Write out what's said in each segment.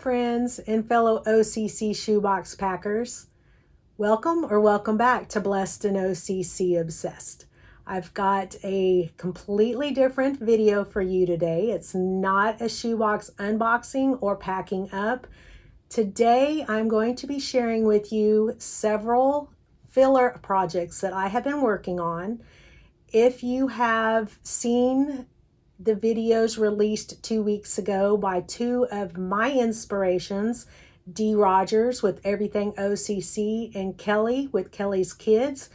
friends and fellow OCC shoebox packers. Welcome or welcome back to Blessed and OCC Obsessed. I've got a completely different video for you today. It's not a shoebox unboxing or packing up. Today, I'm going to be sharing with you several filler projects that I have been working on. If you have seen the videos released 2 weeks ago by two of my inspirations, D.Rogers with Everything OCC and Kelly with Kelly's Kids,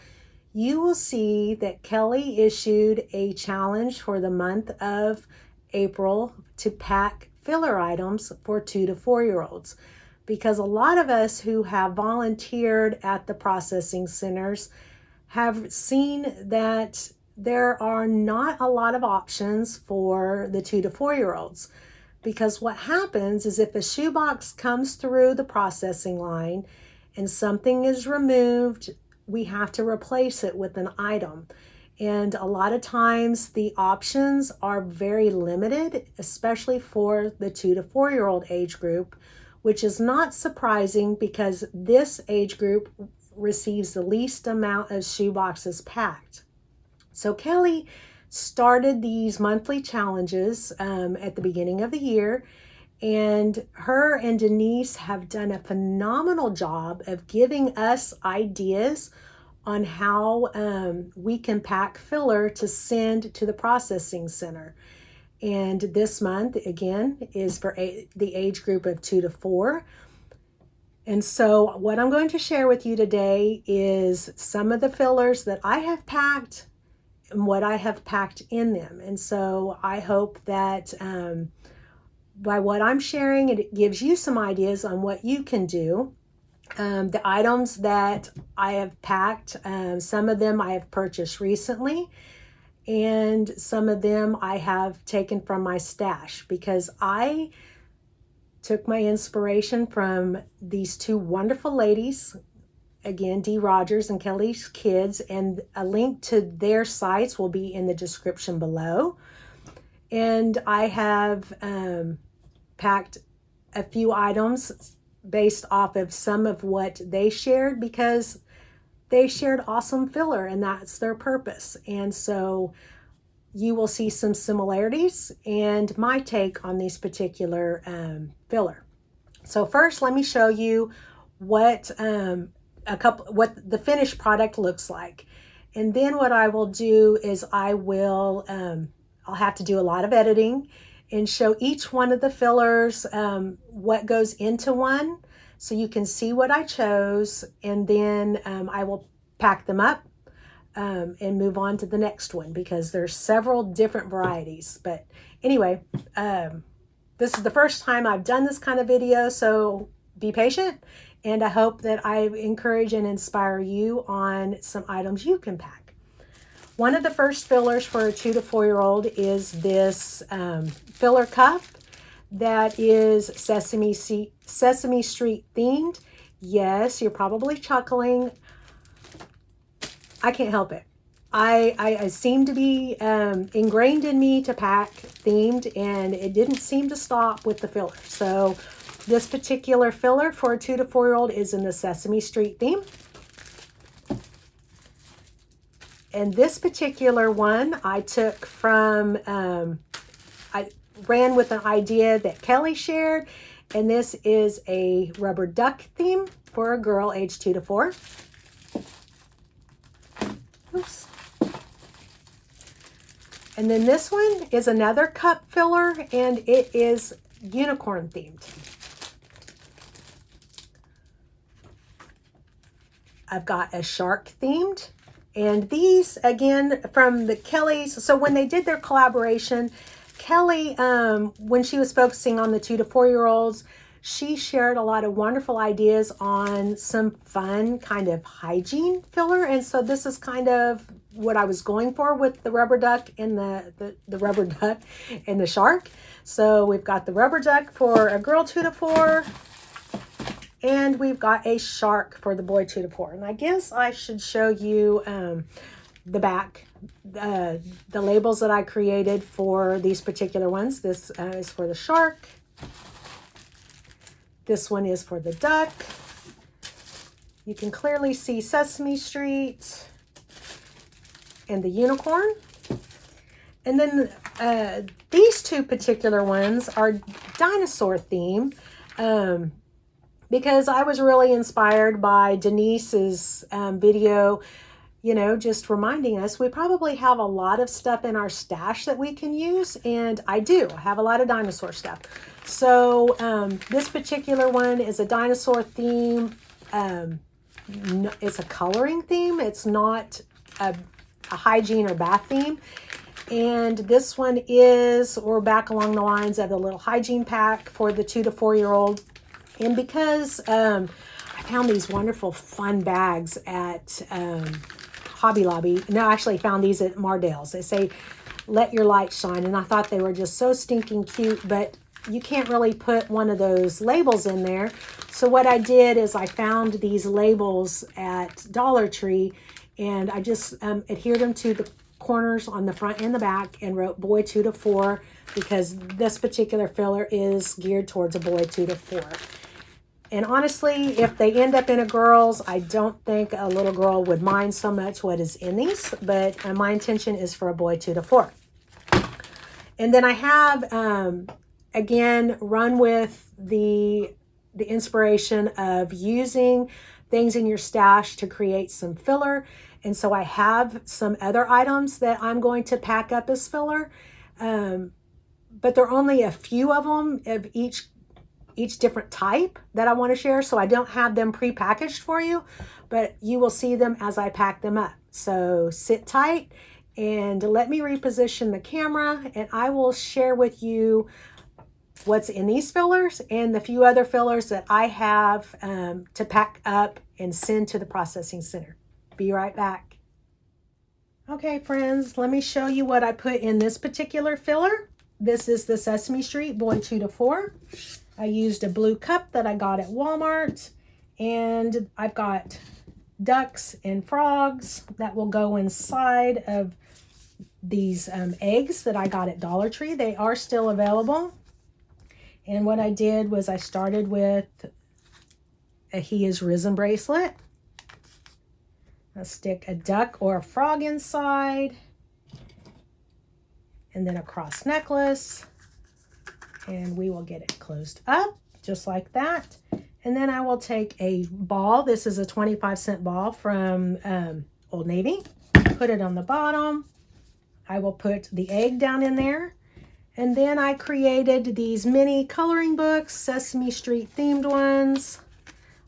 you will see that Kelly issued a challenge for the month of April to pack filler items for 2 to 4-year-olds. Because a lot of us who have volunteered at the processing centers have seen that there are not a lot of options for the 2 to 4-year-olds. Because what happens is if a shoebox comes through the processing line and something is removed, we have to replace it with an item. And a lot of times the options are very limited, especially for the 2 to 4-year-old age group, which is not surprising because this age group receives the least amount of shoeboxes packed. So Kelly started these monthly challenges at the beginning of the year, and her and Denise have done a phenomenal job of giving us ideas on how we can pack filler to send to the processing center. And this month, again, is for the age group of 2 to 4. And so what I'm going to share with you today is some of the fillers that I have packed and what I have packed in them. And so I hope that by what I'm sharing, it gives you some ideas on what you can do. The items that I have packed, some of them I have purchased recently, and some of them I have taken from my stash because I took my inspiration from these two wonderful ladies, again, D.Rogers and Kelly's Kids, and a link to their sites will be in the description below. And I have packed a few items based off of some of what they shared because they shared awesome filler and that's their purpose. And so you will see some similarities and my take on these particular filler. So first, let me show you what what the finished product looks like. And then what I will do is I'll have to do a lot of editing and show each one of the fillers, what goes into one, so you can see what I chose, and then I will pack them up and move on to the next one because there's several different varieties. But anyway, this is the first time I've done this kind of video, so be patient. And I hope that I encourage and inspire you on some items you can pack. One of the first fillers for a 2 to 4-year-old is this filler cup that is Sesame Street themed. Yes, you're probably chuckling. I can't help it. I seem to be ingrained in me to pack themed, and it didn't seem to stop with the filler. So this particular filler for a 2 to 4-year-old is in the Sesame Street theme. And this particular one I took from, I ran with an idea that Kelly shared, and this is a rubber duck theme for a girl age 2 to 4. Oops. And then this one is another cup filler, and it is unicorn themed. I've got a shark themed, and these again from the Kellys. So when they did their collaboration, Kelly, when she was focusing on the 2 to 4-year-olds, she shared a lot of wonderful ideas on some fun kind of hygiene filler. And so this is kind of what I was going for with the rubber duck and the rubber duck and the shark. So we've got the rubber duck for a girl 2 to 4. And we've got a shark for the boy 2 to 4. And I guess I should show you the back, the labels that I created for these particular ones. This is for the shark. This one is for the duck. You can clearly see Sesame Street and the unicorn. And then these two particular ones are dinosaur theme because I was really inspired by Denise's video, you know, just reminding us we probably have a lot of stuff in our stash that we can use. And I do. I have a lot of dinosaur stuff. So this particular one is a dinosaur theme. It's a coloring theme. It's not a hygiene or bath theme. And this one is, or back along the lines of the little hygiene pack for the 2 to 4 year old. And because I found these wonderful fun bags at Hobby Lobby. No, I actually found these at Mardale's. They say, let your light shine. And I thought they were just so stinking cute, but you can't really put one of those labels in there. So what I did is I found these labels at Dollar Tree, and I just adhered them to the corners on the front and the back and wrote boy 2 to 4 because this particular filler is geared towards a boy 2 to 4. And honestly, if they end up in a girl's, I don't think a little girl would mind so much what is in these, but my intention is for a boy 2 to 4. And then I have, again, run with the inspiration of using things in your stash to create some filler. And so I have some other items that I'm going to pack up as filler, but there are only a few of them of each different type that I want to share. So I don't have them pre-packaged for you, but you will see them as I pack them up. So sit tight and let me reposition the camera, and I will share with you what's in these fillers and the few other fillers that I have to pack up and send to the processing center. Be right back. Okay, friends, let me show you what I put in this particular filler. This is the Sesame Street Boy 2 to 4. I used a blue cup that I got at Walmart, and I've got ducks and frogs that will go inside of these eggs that I got at Dollar Tree. They are still available. And what I did was I started with a He Is Risen bracelet. I'll stick a duck or a frog inside, and then a cross necklace, and we will get it closed up just like that. And then I will take a ball. This is a 25-cent ball from Old Navy. Put it on the bottom. I will put the egg down in there. And then I created these mini coloring books, Sesame Street themed ones.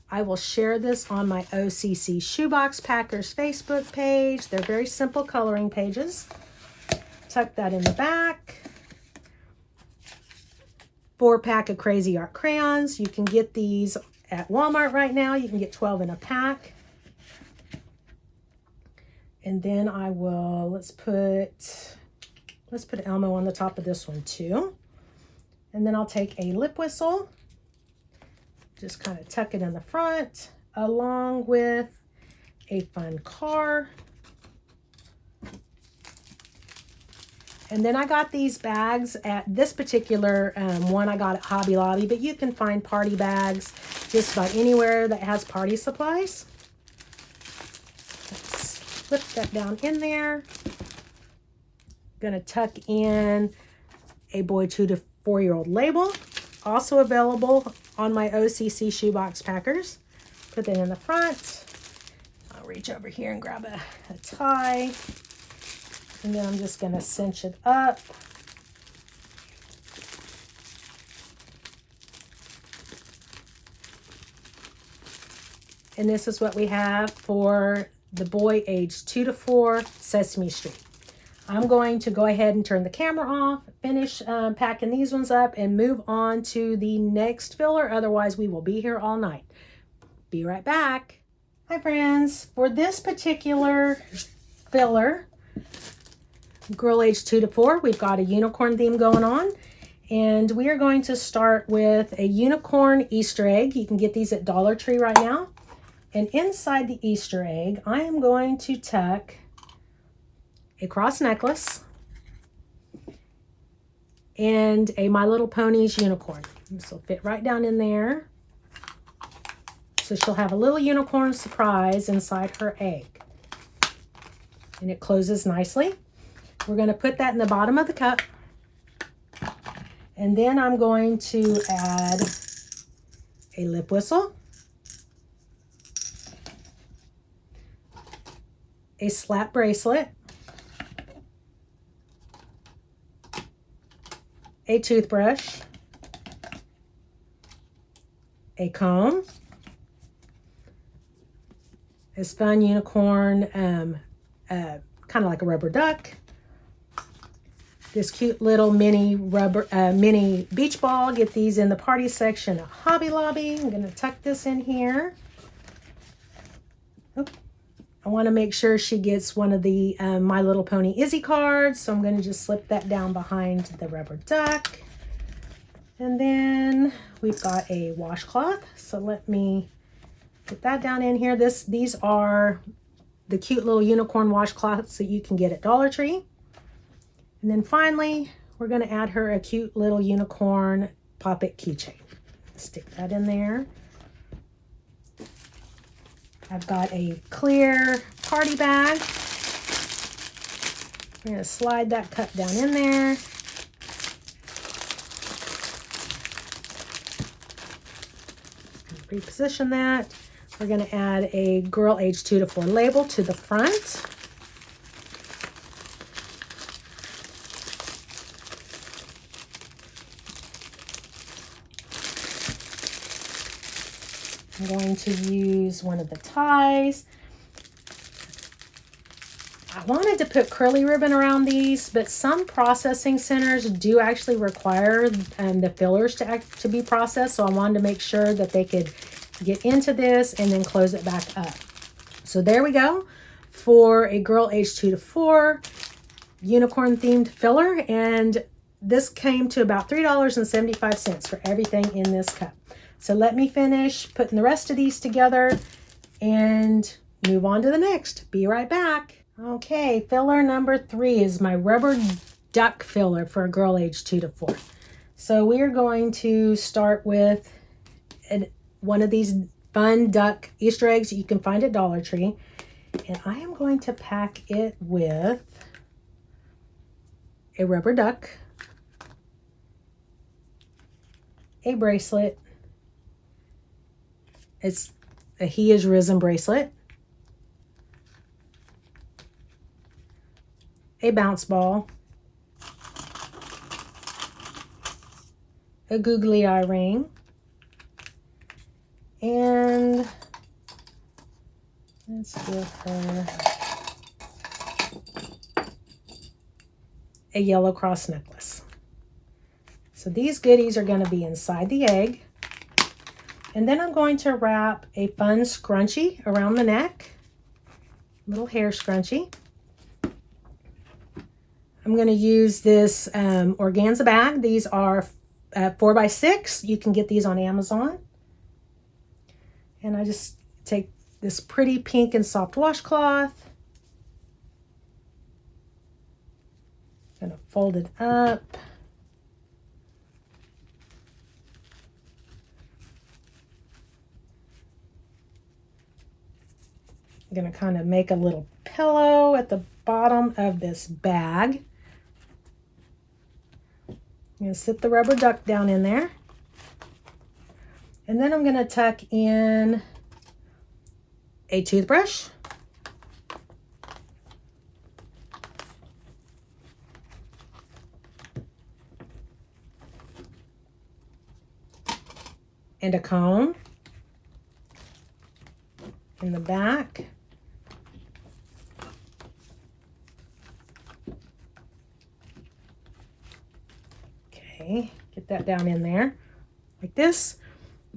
I will share this on my OCC Shoebox Packers Facebook page. They're very simple coloring pages. Tuck that in the back. 4-pack of Crazy Art crayons. You can get these at Walmart right now. You can get 12 in a pack. And then I will, let's put Elmo on the top of this one too. And then I'll take a lip whistle. Just kind of tuck it in the front, along with a fun car. And then I got these bags at this particular one I got at Hobby Lobby, but you can find party bags just about anywhere that has party supplies. Let's slip that down in there. Gonna tuck in a boy 2 to 4 year old label, also available on my OCC Shoebox Packers. Put that in the front. I'll reach over here and grab a tie. And then I'm just gonna cinch it up. And this is what we have for the boy aged 2 to 4, Sesame Street. I'm going to go ahead and turn the camera off, finish packing these ones up, and move on to the next filler. Otherwise, we will be here all night. Be right back. Hi, friends. For this particular filler, girl age 2 to 4, we've got a unicorn theme going on. And we are going to start with a unicorn Easter egg. You can get these at Dollar Tree right now. And inside the Easter egg, I am going to tuck a cross necklace and a My Little Ponies unicorn. This will fit right down in there. So she'll have a little unicorn surprise inside her egg. And it closes nicely. We're going to put that in the bottom of the cup. And then I'm going to add a lip whistle, a slap bracelet, a toothbrush, a comb, this fun unicorn, kind of like a rubber duck, this cute little mini beach ball. Get these in the party section of Hobby Lobby. I'm going to tuck this in here. Oh, I want to make sure she gets one of the My Little Pony Izzy cards, so I'm going to just slip that down behind the rubber duck. And then we've got a washcloth, so let me put that down in here. These are the cute little unicorn washcloths that you can get at Dollar Tree. And then finally, we're going to add her a cute little unicorn pop-it keychain. Stick that in there. I've got a clear party bag. I'm going to slide that cup down in there. Reposition that. We're going to add a girl age 2 to 4 label to the front. I'm going to use one of the ties. I wanted to put curly ribbon around these, but some processing centers do actually require the fillers to be processed. So I wanted to make sure that they could get into this and then close it back up. So there we go for a girl age 2 to 4 unicorn themed filler. And this came to about $3.75 for everything in this cup. So let me finish putting the rest of these together and move on to the next. Be right back. Okay, filler number 3 is my rubber duck filler for a girl age 2 to 4. So we are going to start with one of these fun duck Easter eggs that you can find at Dollar Tree. And I am going to pack it with a rubber duck, a bracelet. It's a He Is Risen bracelet, a bounce ball, a googly eye ring, and let's give her a yellow cross necklace. So these goodies are going to be inside the egg. And then I'm going to wrap a fun scrunchie around the neck, little hair scrunchie. I'm going to use this organza bag. These are 4x6. You can get these on Amazon. And I just take this pretty pink and soft washcloth. I'm going to fold it up. I'm going to kind of make a little pillow at the bottom of this bag. I'm going to sit the rubber duck down in there. And then I'm going to tuck in a toothbrush, and a comb in the back. Okay, get that down in there like this.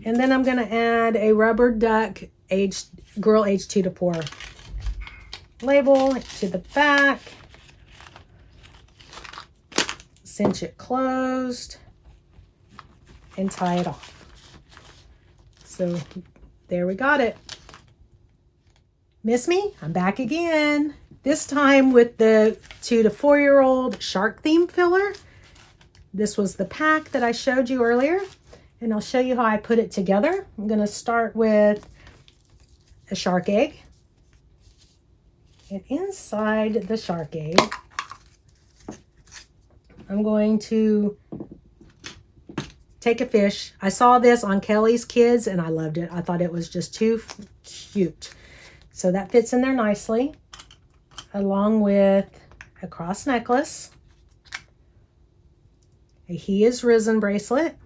And then I'm going to add a rubber duck girl age 2 to 4 label to the back. Cinch it closed and tie it off. So there we got it. Miss me? I'm back again. This time with the 2 to 4-year-old shark theme filler. This was the pack that I showed you earlier, and I'll show you how I put it together. I'm going to start with a shark egg. And inside the shark egg, I'm going to take a fish. I saw this on Kelly's Kids and I loved it. I thought it was just too cute. So that fits in there nicely, along with a cross necklace, a He Is Risen bracelet,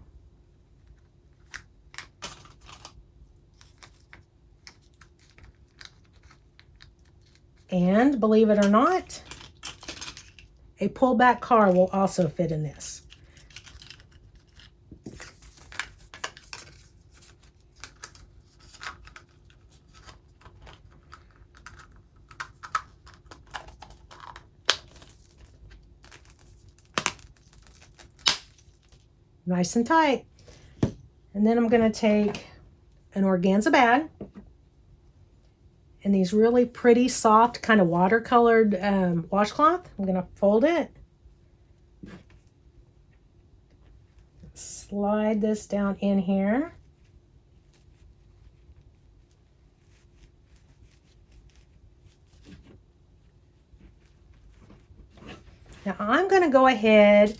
and believe it or not, a pullback car will also fit in this. Nice and tight. And then I'm going to take an organza bag and these really pretty soft kind of watercolored washcloth. I'm going to fold it, slide this down in here, now I'm going to go ahead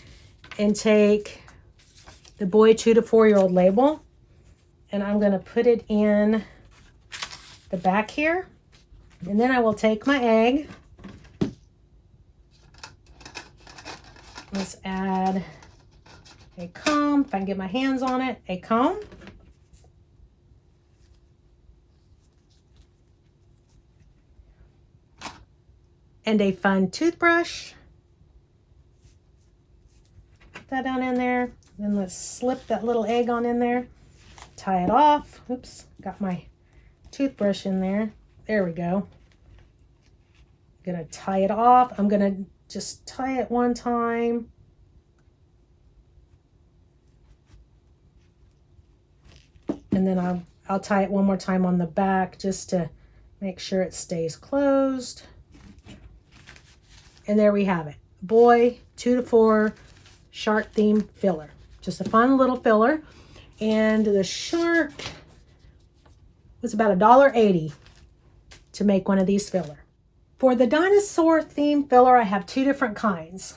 and take the boy 2 to 4 year old label, and I'm going to put it in the back here, and then I will take my egg. Let's add a comb, if I can get my hands on it, a comb, and a fun toothbrush. Put that down in there. Then let's slip that little egg on in there, tie it off. Oops, got my toothbrush in there. There we go. I'm gonna tie it off. I'm gonna just tie it one time. And then I'll tie it one more time on the back just to make sure it stays closed. And there we have it. Boy 2 to 4 shark theme filler. Just a fun little filler. And the shark was about $1.80 to make one of these filler. For the dinosaur theme filler, I have 2 different kinds.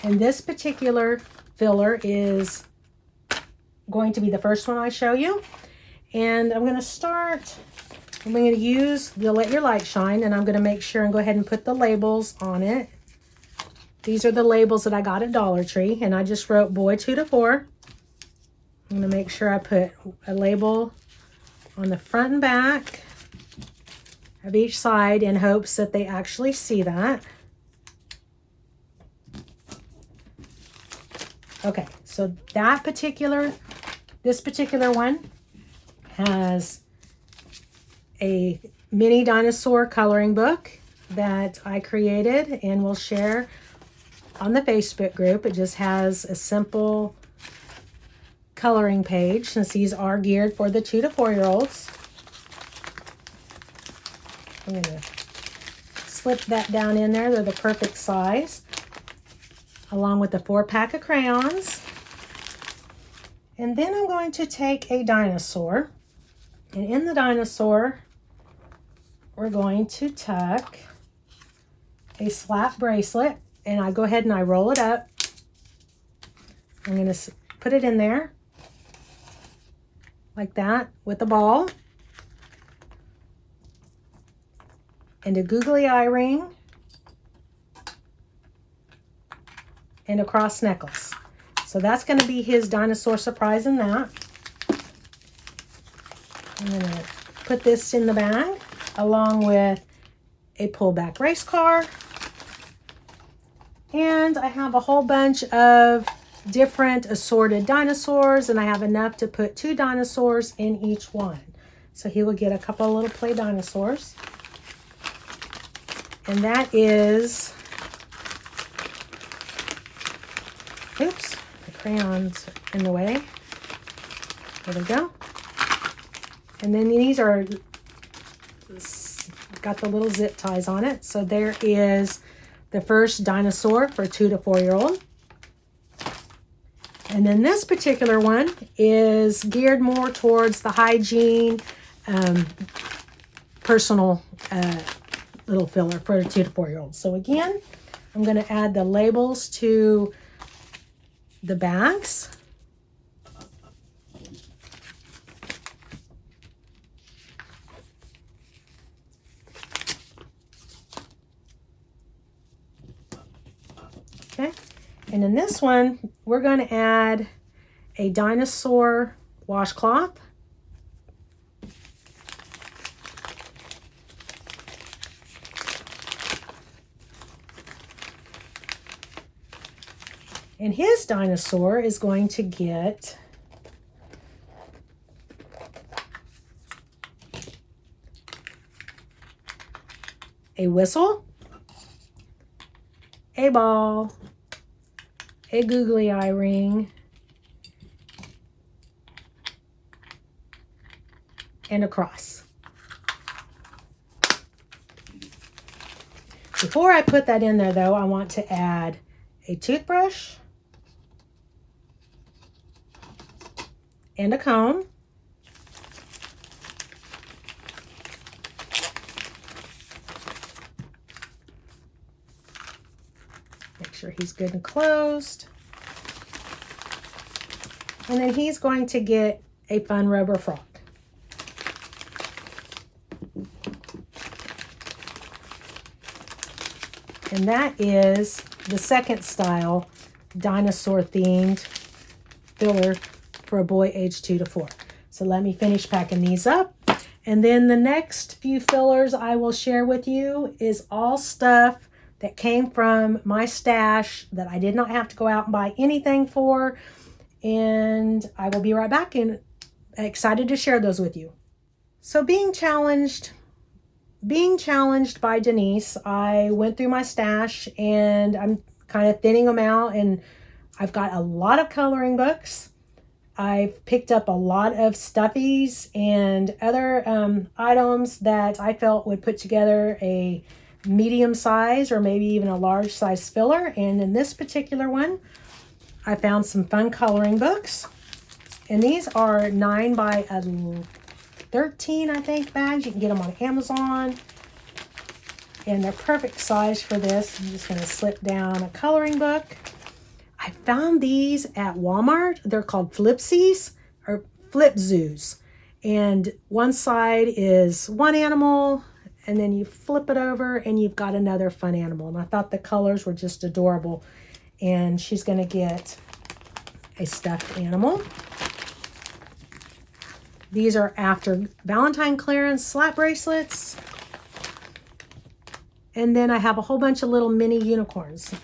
And this particular filler is going to be the first one I show you. And I'm going to start, I'm going to use the Let Your Light Shine, and I'm going to make sure and go ahead and put the labels on it. These are the labels that I got at Dollar Tree, and I just wrote boy 2 to 4. I'm going to make sure I put a label on the front and back of each side in hopes that they actually see that. Okay, so this particular one has a mini dinosaur coloring book that I created and will share on the Facebook group. It just has a simple coloring page since these are geared for the 2 to 4 year olds. I'm going to slip that down in there. They're the perfect size, along with the 4-pack of crayons. And then I'm going to take a dinosaur, and in the dinosaur we're going to tuck a slap bracelet, and I go ahead and I roll it up. I'm going to put it in there like that with a ball and a googly eye ring and a cross necklace. So that's going to be his dinosaur surprise in that. I'm going to put this in the bag along with a pullback race car. And I have a whole bunch of different assorted dinosaurs, and I have enough to put 2 dinosaurs in each one. So he will get a couple of little play dinosaurs. And that is, oops, the crayons are in the way. There we go. And then these are got the little zip ties on it. So there is the first dinosaur for 2 to 4 year old. And then this particular one is geared more towards the hygiene, personal little filler for a 2 to 4-year-old. So again, I'm going to add the labels to the bags. Okay, and in this one, we're going to add a dinosaur washcloth. And his dinosaur is going to get a whistle, a ball, a googly eye ring, and a cross. Before I put that in there though, I want to add a toothbrush and a comb. Make sure he's good and closed. And then he's going to get a fun rubber frog. And that is the second style dinosaur themed filler for a boy age 2 to 4. So let me finish packing these up. And then the next few fillers I will share with you is all stuff that came from my stash that I did not have to go out and buy anything for. And I will be right back and excited to share those with you. So being challenged by Denise, I went through my stash and I'm kind of thinning them out, and I've got a lot of coloring books. I've picked up a lot of stuffies and other items that I felt would put together a medium size or maybe even a large size filler. And in this particular one, I found some fun coloring books. And these are 9 by 13, I think, bags. You can get them on Amazon. And they're perfect size for this. I'm just going to slip down a coloring book. I found these at Walmart. They're called Flipsies or Flip Zoos. And one side is one animal, and then you flip it over and you've got another fun animal. And I thought the colors were just adorable. And she's going to get a stuffed animal. These are after Valentine clearance slap bracelets. And then I have a whole bunch of little mini unicorns.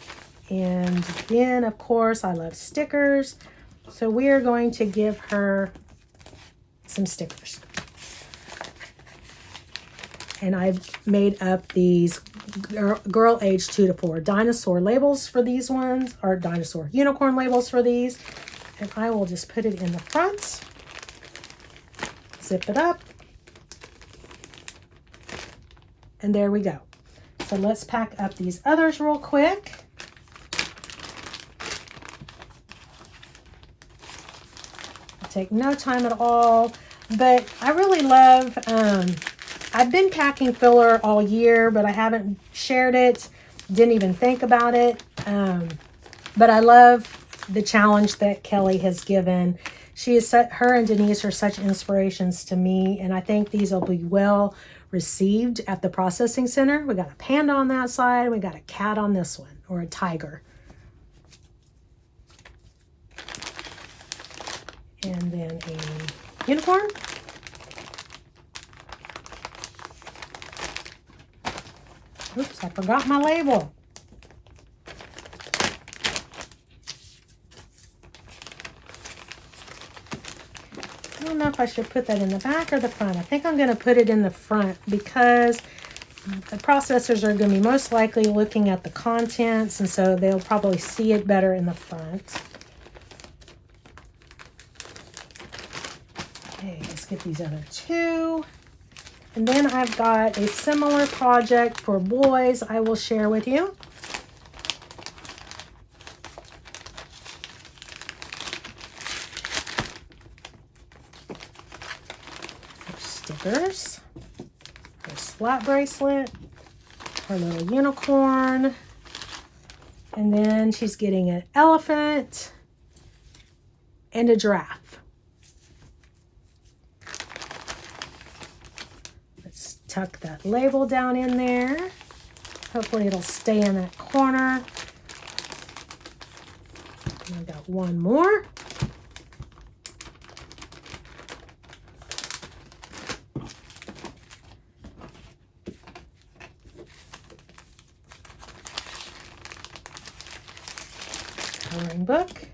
And then, of course, I love stickers. So we are going to give her some stickers. And I've made up these girl age 2 to 4 dinosaur labels for these ones, or dinosaur unicorn labels for these. And I will just put it in the front. Zip it up. And there we go. So let's pack up these others real quick. It'll take no time at all, but I really love, I've been packing filler all year, but I haven't shared it, didn't even think about it. But I love the challenge that Kelly has given. Her and Denise are such inspirations to me, and I think these will be well received at the processing center. We got a panda on that side. We got a cat on this one, or a tiger. And then a unicorn. Oops, I forgot my label. I don't know if I should put that in the back or the front. I think I'm going to put it in the front because the processors are going to be most likely looking at the contents, and so they'll probably see it better in the front. Okay, let's get these other two. And then I've got a similar project for boys I will share with you. Stickers. There's slap bracelet, her little unicorn, and then she's getting an elephant and a giraffe. Let's tuck that label down in there. Hopefully it'll stay in that corner. I got one more. Coloring book,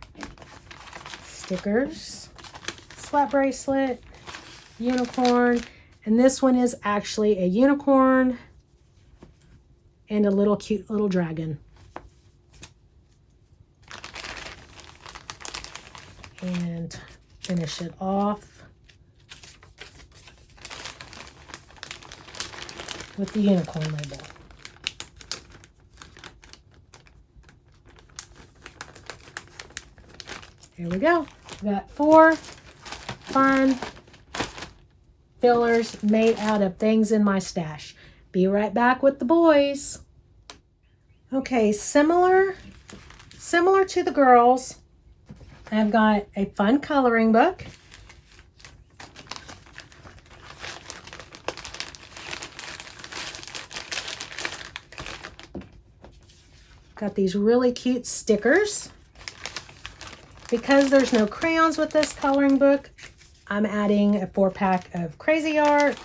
stickers, slap bracelet, unicorn, and this one is actually a unicorn and a little cute little dragon. And finish it off with the unicorn label. Here we go. We got 4 fun fillers made out of things in my stash. Be right back with the boys. Okay, similar to the girls, I've got a fun coloring book. Got these really cute stickers. Because there's no crayons with this coloring book, I'm adding a 4-pack of Crazy Art.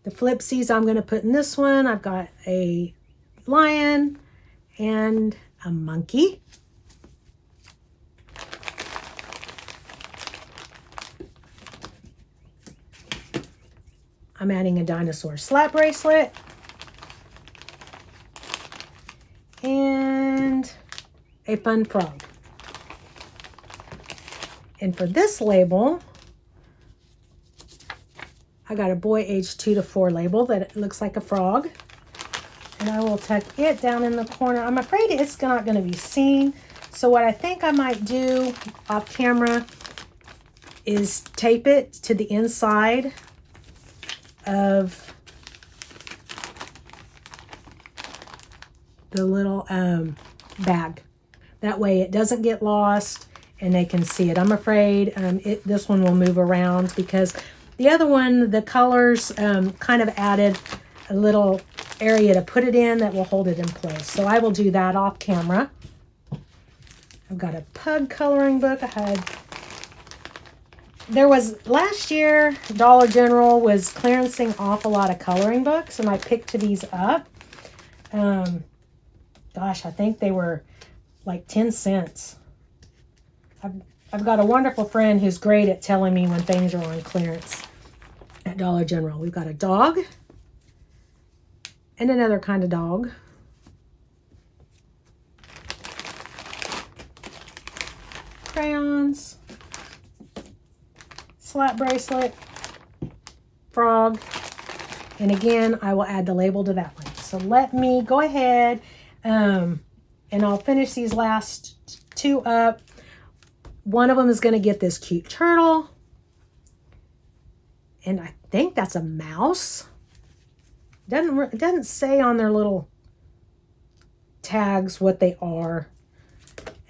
The flipsies I'm going to put in this one. I've got a lion and a monkey. I'm adding a dinosaur slap bracelet. And a fun frog. And for this label, I got a boy age 2 to 4 label that looks like a frog. And I will tuck it down in the corner. I'm afraid it's not going to be seen. So what I think I might do off camera is tape it to the inside of the little bag. That way it doesn't get lost and they can see it. I'm afraid this one will move around because the other one, the colors kind of added a little area to put it in that will hold it in place. So I will do that off camera. I've got a pug coloring book. There was last year, Dollar General was clearancing off a lot of coloring books, and I picked these up. Gosh, I think they were like 10 cents. I've got a wonderful friend who's great at telling me when things are on clearance at Dollar General. We've got a dog and another kind of dog. Crayons, slap bracelet, frog, and again, I will add the label to that one. So let me go ahead and I'll finish these last 2 up. One of them is going to get this cute turtle. And I think that's a mouse. It doesn't say on their little tags what they are.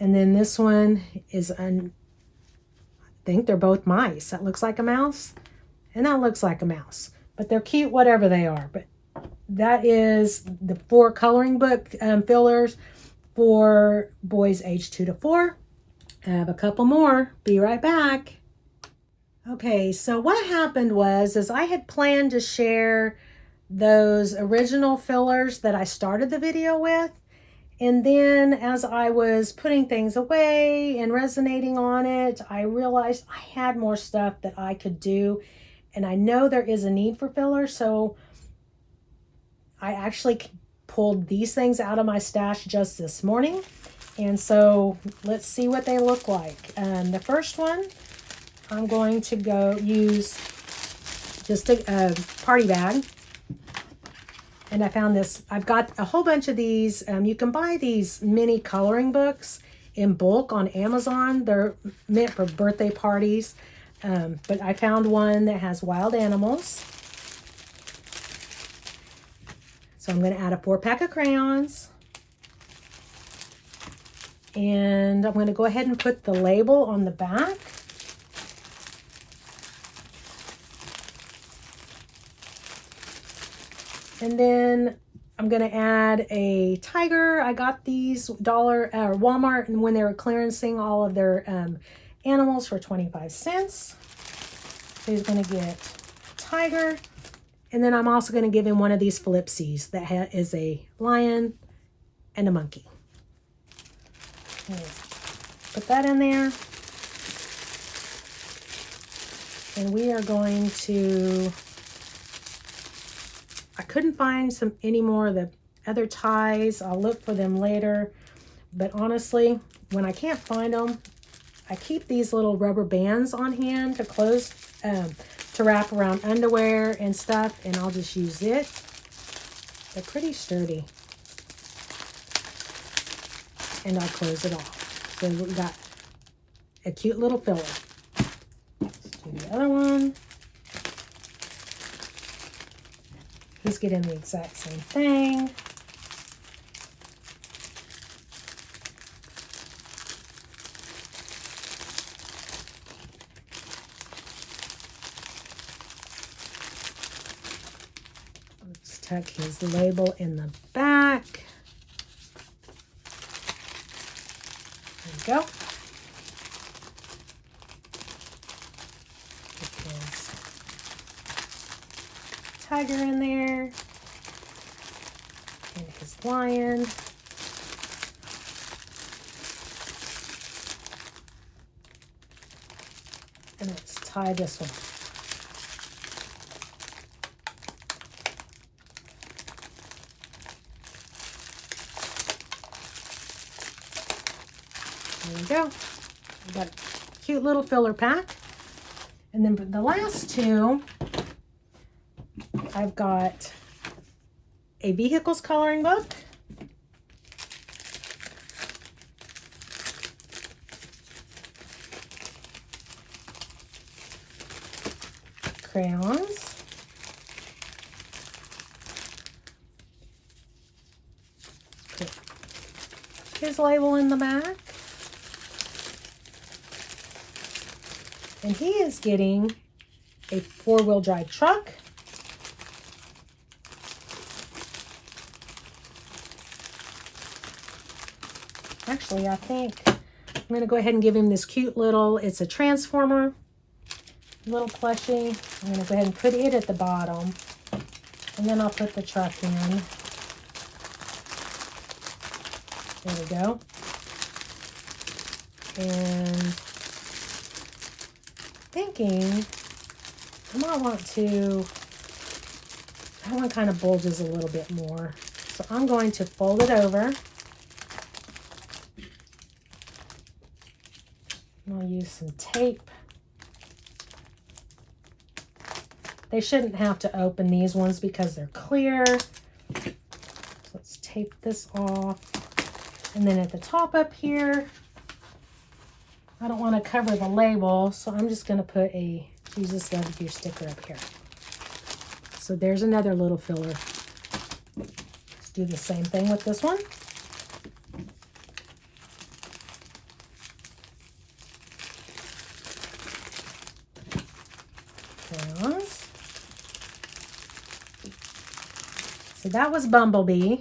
And then this one is, I think they're both mice. That looks like a mouse. And that looks like a mouse. But they're cute whatever they are. But that is the 4 coloring book fillers for boys age 2 to 4. I have a couple more. Be right back. Okay, so what happened was I had planned to share those original fillers that I started the video with. And then as I was putting things away and resonating on it, I realized I had more stuff that I could do. And I know there is a need for fillers, so I actually pulled these things out of my stash just this morning. And so let's see what they look like. The first one, I'm going to go use just a party bag. And I found this, I've got a whole bunch of these. You can buy these mini coloring books in bulk on Amazon. They're meant for birthday parties. But I found one that has wild animals. So I'm going to add a 4-pack of crayons. And I'm going to go ahead and put the label on the back. And then I'm going to add a tiger. I got these Walmart, and when they were clearancing all of their animals for 25 cents. So he's going to get a tiger. And then I'm also going to give him one of these Philipses that is a lion and a monkey. Put that in there. And we are going to... I couldn't find any more of the other ties. I'll look for them later. But honestly, when I can't find them, I keep these little rubber bands on hand to close, to wrap around underwear and stuff, and I'll just use it. They're pretty sturdy. And I'll close it off. So we got a cute little filler. Let's do the other one. He's getting the exact same thing. Let's tuck his label in the back. There we go. Tiger in there, and his lion, and let's tie this one. There we go. We got a cute little filler pack, and then for the last two, I've got a vehicles coloring book, crayons, put his label in the back, and he is getting a 4-wheel drive truck. Actually, I think I'm going to go ahead and give him this cute little, it's a transformer, little plushie. I'm going to go ahead and put it at the bottom, and then I'll put the truck in. There we go. And thinking I might want to, that one kind of bulges a little bit more. So I'm going to fold it over. I'll use some tape. They shouldn't have to open these ones because they're clear. So let's tape this off. And then at the top up here, I don't want to cover the label, so I'm just going to put a Jesus Love You sticker up here. So there's another little filler. Let's do the same thing with this one. Crayons. So that was Bumblebee.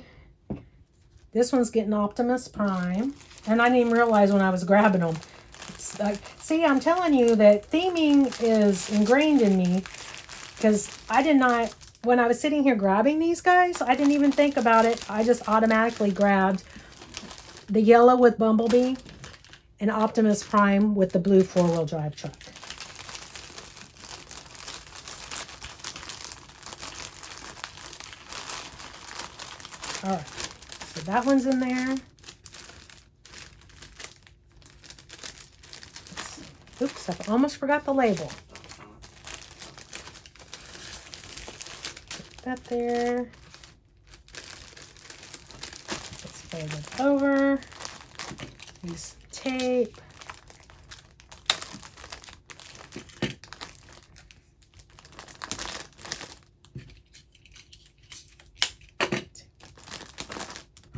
This one's getting Optimus Prime. And I didn't even realize when I was grabbing them. It's like, see, I'm telling you that theming is ingrained in me, because I did not, when I was sitting here grabbing these guys, I didn't even think about it. I just automatically grabbed the yellow with Bumblebee and Optimus Prime with the blue 4-wheel drive truck. All right, so that one's in there. Oops, I almost forgot the label. Put that there. Let's fold it over. Use tape.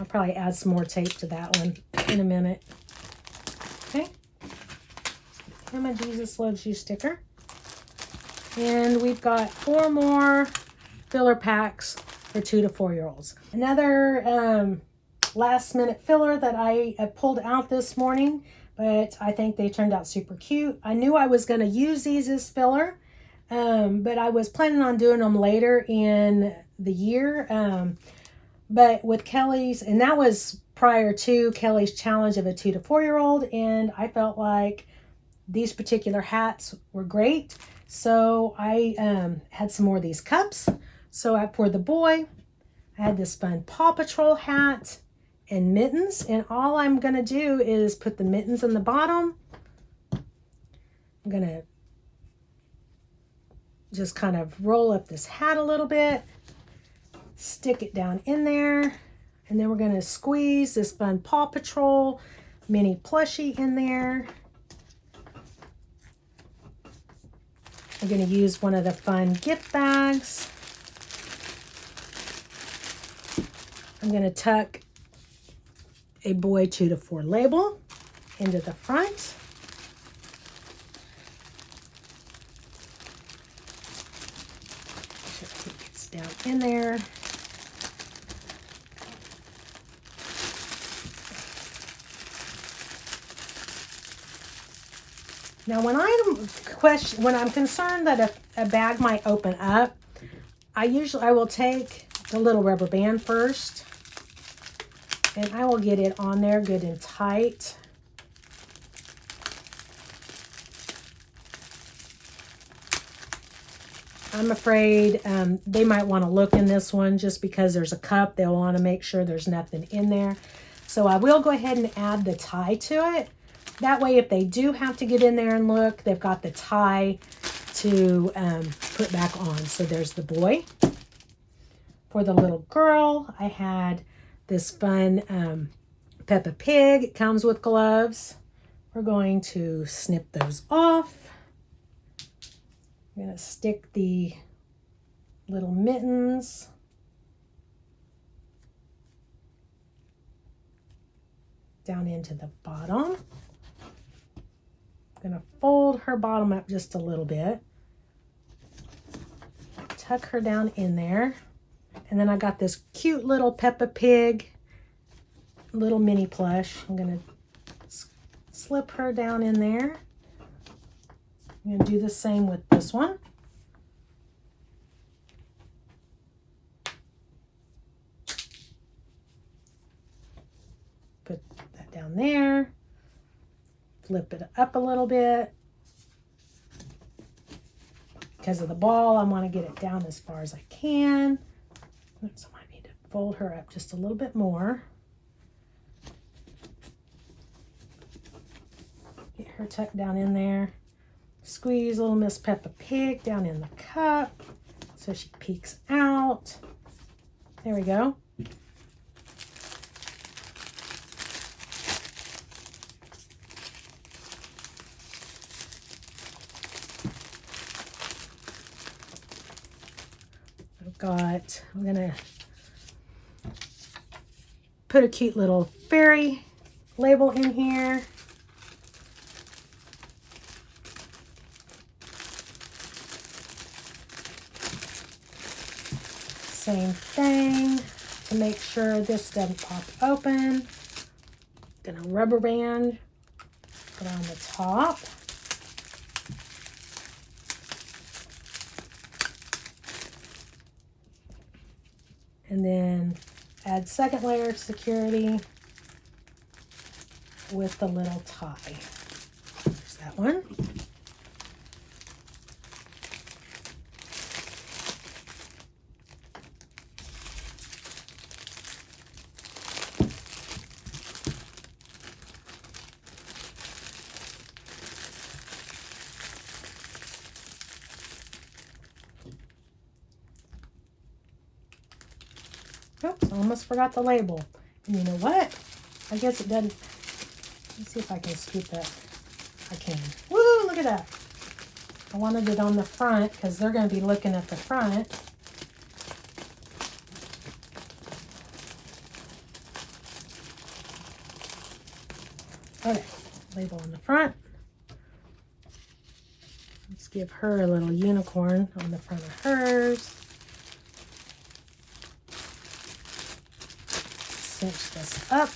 I'll probably add some more tape to that one in a minute. Okay. And my Jesus Loves You sticker. And we've got 4 more filler packs for 2 to 4-year-olds. Another last minute filler that I pulled out this morning, but I think they turned out super cute. I knew I was going to use these as filler, but I was planning on doing them later in the year. But with Kelly's, and that was prior to Kelly's challenge of a 2 to 4-year-old, and I felt like these particular hats were great. So I had some more of these cups. So for the boy, I had this fun Paw Patrol hat and mittens. And all I'm going to do is put the mittens in the bottom. I'm going to just kind of roll up this hat a little bit, stick it down in there, and then we're going to squeeze this fun Paw Patrol mini plushie in there. I'm going to use one of the fun gift bags. I'm going to tuck a boy 2 to 4 label into the front. Make sure it gets down in there. Now, when I'm concerned that a bag might open up, I will take the little rubber band first, and I will get it on there good and tight. I'm afraid they might want to look in this one just because there's a cup. They'll want to make sure there's nothing in there. So I will go ahead and add the tie to it. That way, if they do have to get in there and look, they've got the tie to put back on. So there's the boy. For the little girl, I had this fun Peppa Pig. It comes with gloves. We're going to snip those off. I'm going to stick the little mittens down into the bottom. I'm going to fold her bottom up just a little bit. Tuck her down in there. And then I got this cute little Peppa Pig little mini plush. I'm going to slip her down in there. I'm going to do the same with this one. Put that down there. Flip it up a little bit. Because of the ball, I want to get it down as far as I can. So I need to fold her up just a little bit more. Get her tucked down in there. Squeeze little Miss Peppa Pig down in the cup so she peeks out. There we go. I'm gonna put a cute little fairy label in here. Same thing to make sure this doesn't pop open. Gonna rubber band around the top. And then add second layer of security with the little tie. There's that one. Oops, I almost forgot the label. And you know what? I guess it doesn't. Let's see if I can scoop that. I can. Woo, look at that. I wanted it on the front because they're going to be looking at the front. Okay, label on the front. Let's give her a little unicorn on the front of hers. Cinch this up.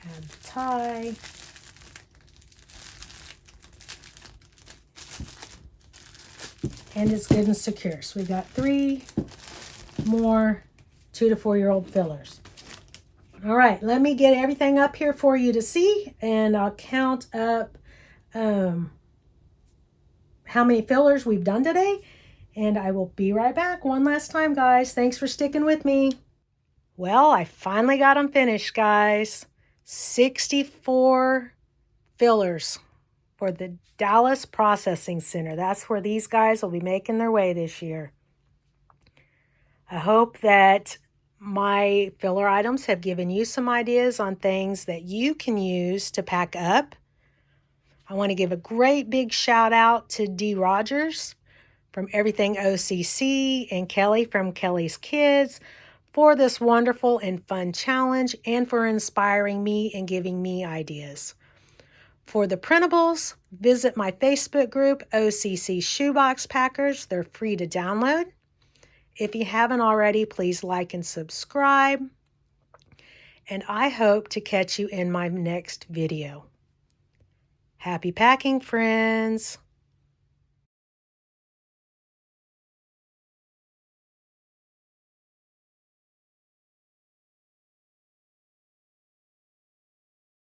Add the tie. And it's good and secure. So we got 3 more 2 to 4-year-old fillers. All right, let me get everything up here for you to see, and I'll count up how many fillers we've done today, and I will be right back one last time, guys. Thanks for sticking with me. Well, I finally got them finished, guys. 64 fillers for the Dallas Processing Center. That's where these guys will be making their way this year. I hope that my filler items have given you some ideas on things that you can use to pack up. I want to give a great big shout out to D.Rogers from Everything OCC and Kelly from Kelly's Kids for this wonderful and fun challenge and for inspiring me and giving me ideas. For the printables, visit my Facebook group, OCC Shoebox Packers. They're free to download. If you haven't already, please like and subscribe. And I hope to catch you in my next video. Happy packing, friends!